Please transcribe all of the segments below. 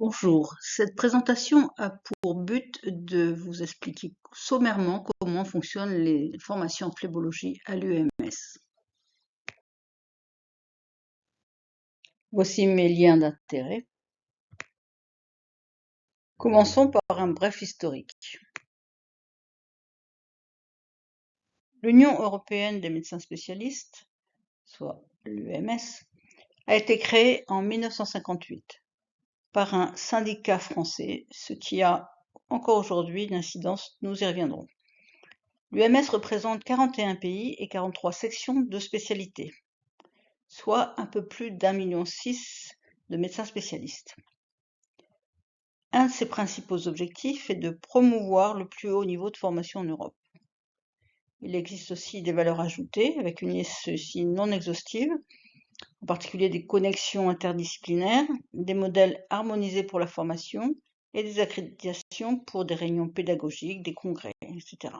Bonjour, cette présentation a pour but de vous expliquer sommairement comment fonctionnent les formations en phlébologie à l'UMS. Voici mes liens d'intérêt. Commençons par un bref historique. L'Union européenne des médecins spécialistes, soit l'UMS, a été créée en 1958 par un syndicat français, ce qui a encore aujourd'hui une incidence, nous y reviendrons. L'UMS représente 41 pays et 43 sections de spécialités, soit un peu plus d'1,6 million de médecins spécialistes. Un de ses principaux objectifs est de promouvoir le plus haut niveau de formation en Europe. Il existe aussi des valeurs ajoutées, avec une liste ceci non exhaustive, en particulier des connexions interdisciplinaires, des modèles harmonisés pour la formation et des accréditations pour des réunions pédagogiques, des congrès, etc.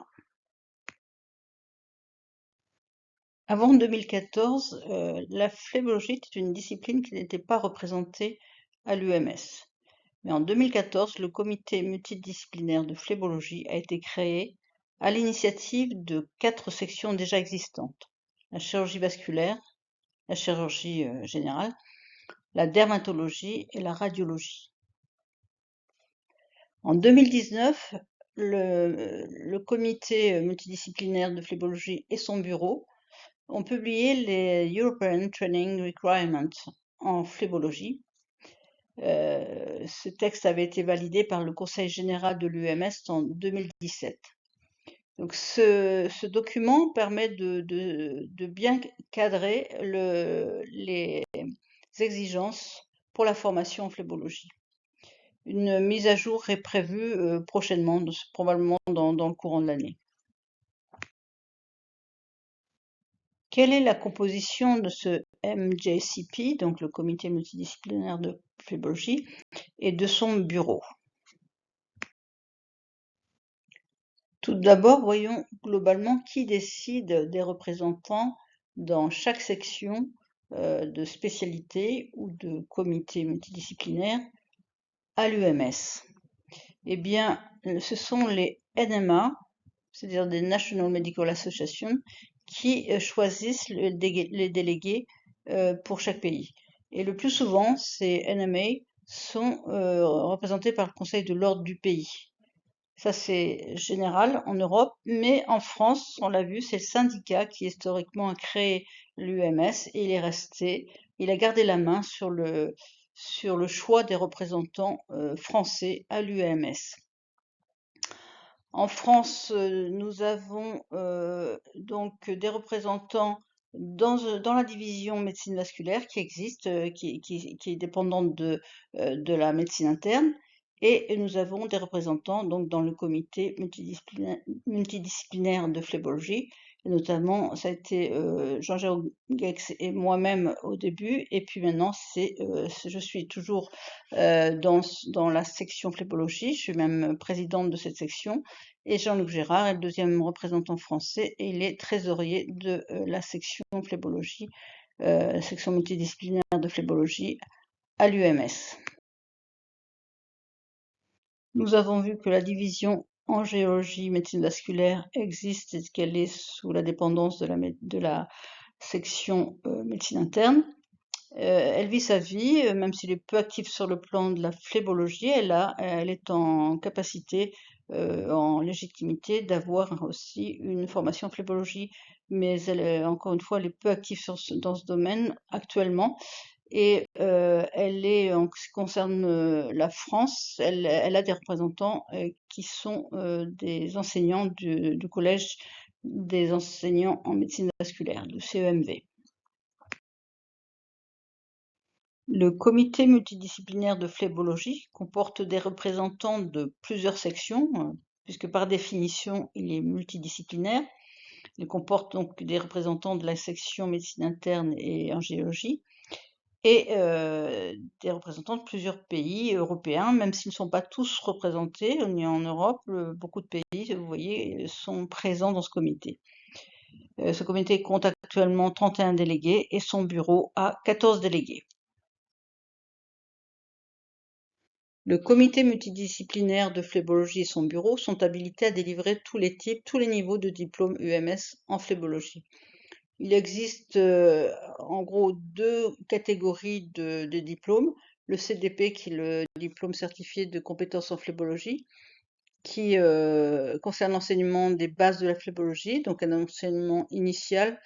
Avant 2014, la phlébologie était une discipline qui n'était pas représentée à l'UMS. Mais en 2014, le comité multidisciplinaire de phlébologie a été créé à l'initiative de 4 sections déjà existantes: la chirurgie vasculaire, la chirurgie générale, la dermatologie et la radiologie. En 2019, le comité multidisciplinaire de phlébologie et son bureau ont publié les European Training Requirements en phlébologie. Ce texte avait été validé par le Conseil général de l'UMS en 2017. Donc ce document permet de bien cadrer les exigences pour la formation en phlébologie. Une mise à jour est prévue prochainement, probablement dans le courant de l'année. Quelle est la composition de ce MJCP, donc le comité multidisciplinaire de phlébologie, et de son bureau? Tout d'abord, voyons globalement qui décide des représentants dans chaque section de spécialité ou de comité multidisciplinaire à l'UMS. Eh bien, ce sont les NMA, c'est-à-dire des National Medical Associations, qui choisissent les délégués pour chaque pays. Et le plus souvent, ces NMA sont représentés par le Conseil de l'ordre du pays. Ça, c'est général en Europe, mais en France, on l'a vu, c'est le syndicat qui historiquement a créé l'UMS et il a gardé la main sur le choix des représentants français à l'UMS. En France, nous avons donc des représentants dans la division médecine vasculaire qui existe, qui est dépendante de la médecine interne, et nous avons des représentants donc dans le comité multidisciplinaire de phlébologie, et notamment ça a été Jean-Jacques Gex et moi-même au début, et puis maintenant je suis toujours dans la section phlébologie, je suis même présidente de cette section, et Jean-Luc Gérard est le deuxième représentant français et il est trésorier de la section phlébologie, section multidisciplinaire de phlébologie à l'UMS. Nous avons vu que la division angéologie médecine vasculaire existe et qu'elle est sous la dépendance de la section médecine interne. Elle vit sa vie, même s'il est peu actif sur le plan de la phlébologie, elle est en capacité, en légitimité d'avoir aussi une formation en phlébologie, mais encore une fois, elle est peu active dans ce domaine actuellement. Et elle est, en ce qui concerne la France, elle a des représentants qui sont des enseignants du collège des enseignants en médecine vasculaire, du CEMV. Le comité multidisciplinaire de phlébologie comporte des représentants de plusieurs sections, puisque par définition, il est multidisciplinaire. Il comporte donc des représentants de la section médecine interne et angéologie, et des représentants de plusieurs pays européens, même s'ils ne sont pas tous représentés. On est en Europe, beaucoup de pays, vous voyez, sont présents dans ce comité. Ce comité compte actuellement 31 délégués et son bureau a 14 délégués. Le comité multidisciplinaire de phlébologie et son bureau sont habilités à délivrer tous les types, tous les niveaux de diplôme UMS en phlébologie. Il existe en gros deux catégories de diplômes. Le CDP, qui est le diplôme certifié de compétences en phlébologie, qui concerne l'enseignement des bases de la phlébologie, donc un enseignement initial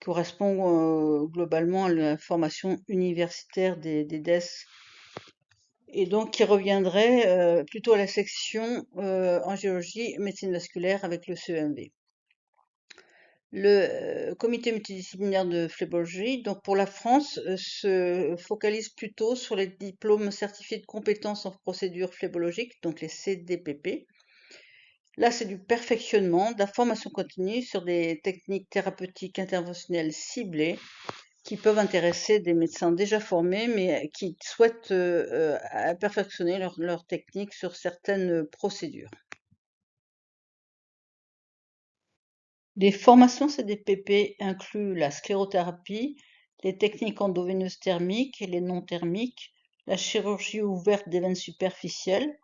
correspond globalement à la formation universitaire des DES, et donc qui reviendrait plutôt à la section angiologie et médecine vasculaire avec le CEMV. Le comité multidisciplinaire de phlébologie, donc pour la France, se focalise plutôt sur les diplômes certifiés de compétences en procédure phlébologique, donc les CDPP. Là, c'est du perfectionnement, de la formation continue sur des techniques thérapeutiques interventionnelles ciblées qui peuvent intéresser des médecins déjà formés, mais qui souhaitent perfectionner leur technique sur certaines procédures. Les formations CDPP incluent la sclérothérapie, les techniques endoveineuses thermiques et les non thermiques, la chirurgie ouverte des veines superficielles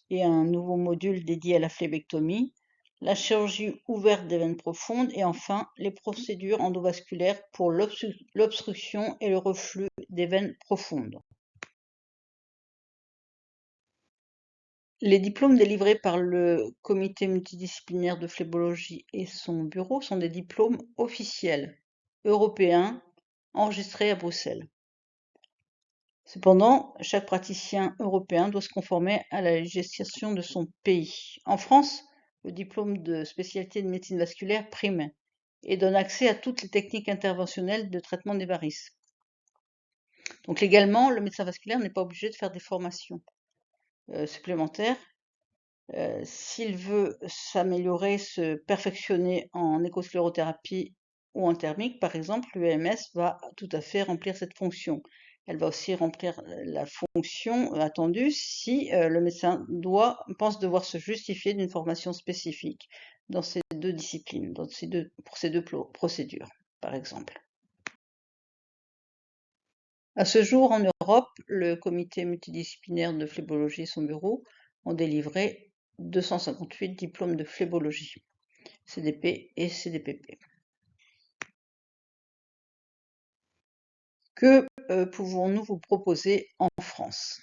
et un nouveau module dédié à la phlébectomie, la chirurgie ouverte des veines profondes et enfin les procédures endovasculaires pour l'obstruction et le reflux des veines profondes. Les diplômes délivrés par le comité multidisciplinaire de phlébologie et son bureau sont des diplômes officiels, européens, enregistrés à Bruxelles. Cependant, chaque praticien européen doit se conformer à la législation de son pays. En France, le diplôme de spécialité de médecine vasculaire prime et donne accès à toutes les techniques interventionnelles de traitement des varices. Donc légalement, le médecin vasculaire n'est pas obligé de faire des formations supplémentaires. S'il veut s'améliorer, se perfectionner en échosclérothérapie ou en thermique, par exemple, l'UMS va tout à fait remplir cette fonction. Elle va aussi remplir la fonction attendue si le médecin pense devoir se justifier d'une formation spécifique dans ces deux disciplines, pour ces deux procédures, par exemple. À ce jour, en Europe, le comité multidisciplinaire de phlébologie et son bureau ont délivré 258 diplômes de phlébologie, CDP et CDPP. Que pouvons-nous vous proposer en France?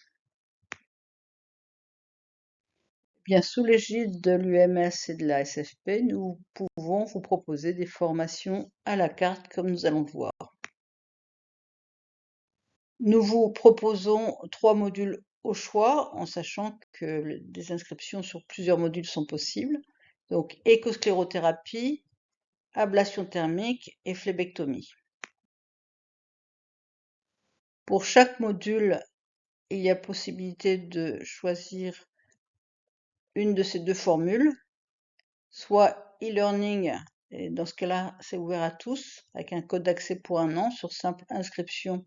Bien, sous l'égide de l'UMS et de la SFP, nous pouvons vous proposer des formations à la carte, comme nous allons le voir. Nous vous proposons 3 modules au choix, en sachant que des inscriptions sur plusieurs modules sont possibles. Donc, échosclérothérapie, ablation thermique et phlébectomie. Pour chaque module, il y a possibilité de choisir une de ces deux formules, soit e-learning, et dans ce cas-là, c'est ouvert à tous, avec un code d'accès pour 1 an sur simple inscription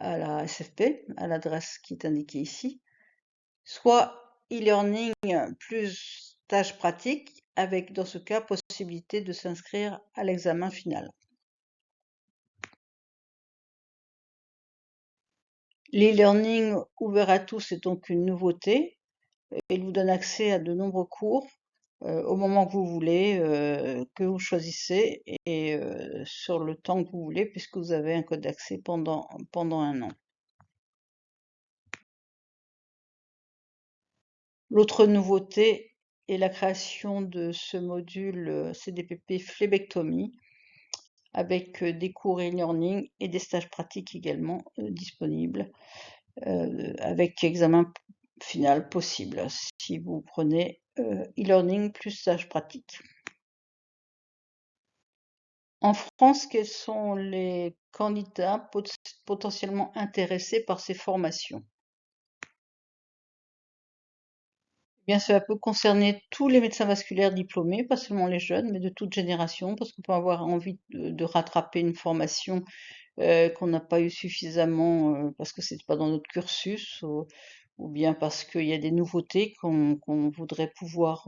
à la SFP, à l'adresse qui est indiquée ici, soit e-learning plus stage pratique, avec dans ce cas possibilité de s'inscrire à l'examen final. L'e-learning ouvert à tous est donc une nouveauté. Il vous donne accès à de nombreux cours au moment que vous voulez, que vous choisissez et sur le temps que vous voulez, puisque vous avez un code d'accès pendant 1 an. L'autre nouveauté est la création de ce module CDPP phlébectomie avec des cours e-learning et des stages pratiques également disponibles avec examen final possible si vous prenez e-learning plus stage pratique. En France, quels sont les candidats potentiellement intéressés par ces formations? Eh bien, cela peut concerner tous les médecins vasculaires diplômés, pas seulement les jeunes, mais de toute génération, parce qu'on peut avoir envie de rattraper une formation qu'on n'a pas eu suffisamment parce que c'était pas dans notre cursus, ou bien parce qu'il y a des nouveautés qu'on voudrait pouvoir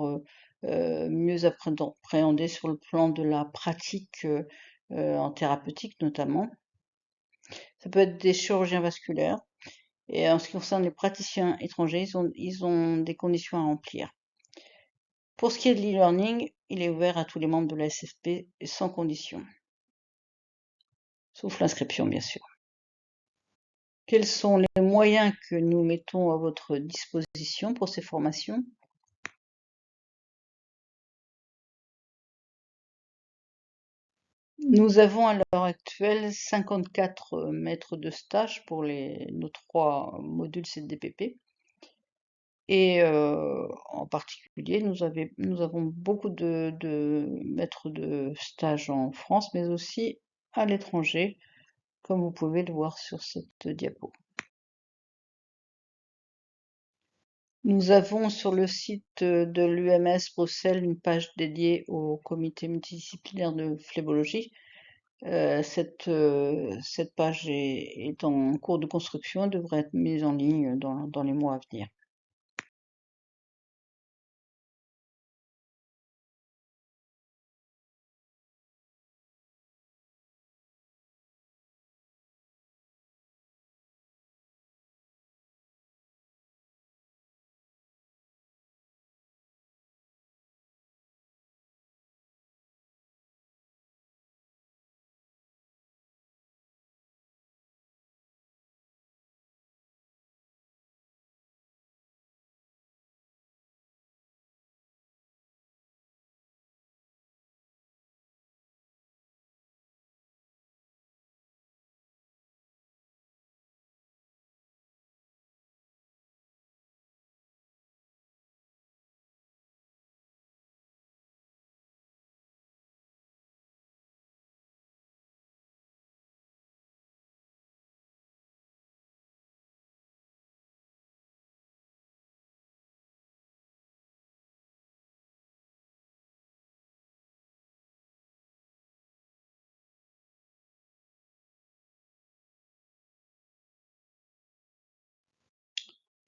mieux appréhender sur le plan de la pratique en thérapeutique notamment. Ça peut être des chirurgiens vasculaires Et en ce qui concerne les praticiens étrangers, ils ont des conditions à remplir. Pour ce qui est de l'e-learning, il est ouvert à tous les membres de la SFP sans condition, sauf l'inscription bien sûr. Quels sont les moyens que nous mettons à votre disposition pour ces formations? Nous avons à l'heure actuelle 54 maîtres de stage pour nos 3 modules CDPP et en particulier, nous avons beaucoup de maîtres de stage en France, mais aussi à l'étranger, comme vous pouvez le voir sur cette diapo. Nous avons sur le site de l'UMS Bruxelles une page dédiée au comité multidisciplinaire de phlébologie. Cette page est en cours de construction et devrait être mise en ligne dans les mois à venir.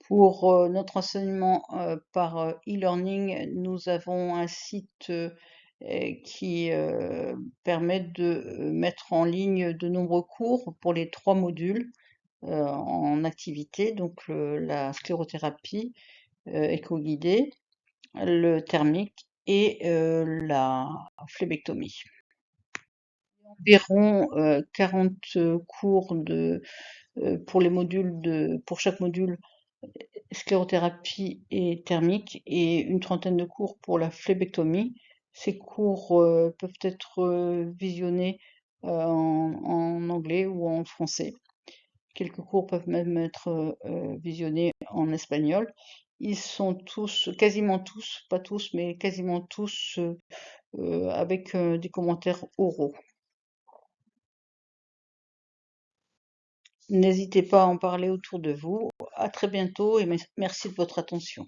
Pour notre enseignement par e-learning, nous avons un site qui permet de mettre en ligne de nombreux cours pour les 3 modules en activité, donc la sclérothérapie éco-guidée, le thermique et la phlébectomie. Environ 40 cours pour chaque module sclérothérapie et thermique et une trentaine de cours pour la phlébectomie. Ces cours peuvent être visionnés en anglais ou en français. Quelques cours peuvent même être visionnés en espagnol. Ils sont tous, quasiment tous, pas tous, mais quasiment tous avec des commentaires oraux. N'hésitez pas à en parler autour de vous. À très bientôt et merci de votre attention.